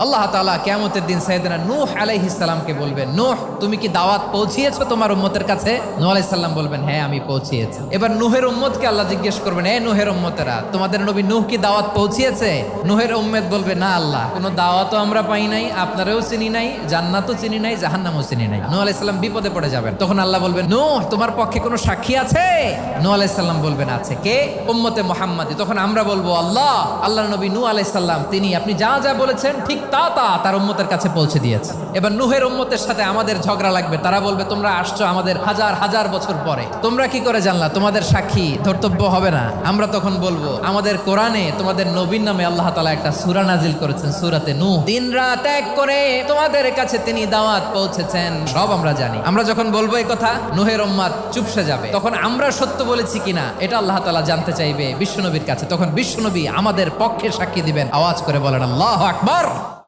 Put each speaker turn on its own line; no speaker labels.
আল্লাহ তাআলা কিয়ামতের দিন সাইয়েদনা নূহ আলাইহিস সালামকে বলবেন, নূহ তুমি কি দাওয়াত পৌঁছিয়েছো তোমার উম্মতের কাছে? নূহ আলাইহিস সালাম বলবেন, হ্যাঁ আমি পৌঁছিয়েছি। এবার নূহের উম্মতকে আল্লাহ জিজ্ঞেস করবেন, এ নূহের উম্মতেরা তোমাদের নবী নূহ কি দাওয়াত পৌঁছিয়েছে? নূহের উম্মত বলবে, না আল্লাহ, কোনো দাওয়াতও আমরা পাই নাই, আপনারাও চিনি নাই, জান্নাতও চিনি নাই, জাহান্নামও চিনি নাই। নূহ আলাইহিস সালাম বিপদে পড়ে যাবেন। তখন আল্লাহ বলবেন, নূহ তোমার পক্ষে কোনো সাক্ষী আছে? নূহ আলাইহিস সালাম বলবেন, আছে। কে? উম্মতে মুহাম্মাদি। তখন আমরা বলবো, আল্লাহর নবী নূহ আলাইহিস সালাম তিনি আপনি যা যা বলেছেন ঠিক তা তার উম্মতের কাছে পৌঁছে দিয়েছে। এবার নূহের উম্মতের সাথে আমাদের ঝগড়া লাগবে। তারা বলবে, তোমরা আসছো আমাদের হাজার হাজার বছর পরে, তোমরা কি করে জানলা? তোমাদের সাক্ষী ধর্তব্য হবে না? আমরা তখন বলবো, আমাদের কোরআনে তোমাদের নবীর নামে আল্লাহ তাআলা একটা সূরা নাজিল করেছেন, সূরাতে নূহ। দিন রাত এক করে তোমাদের কাছে তিনি দাওয়াত পৌঁছেছেন, সব আমরা জানি। আমরা যখন বলবো এই কথা, নূহের উম্মত চুপসে যাবে। তখন আমরা সত্য বলেছি কিনা এটা আল্লাহ তাআলা জানতে চাইবে বিশ্বনবীর কাছে। তখন বিশ্বনবী আমাদের পক্ষে সাক্ষী দিবেন। আওয়াজ করে বলেন আল্লাহু আকবার।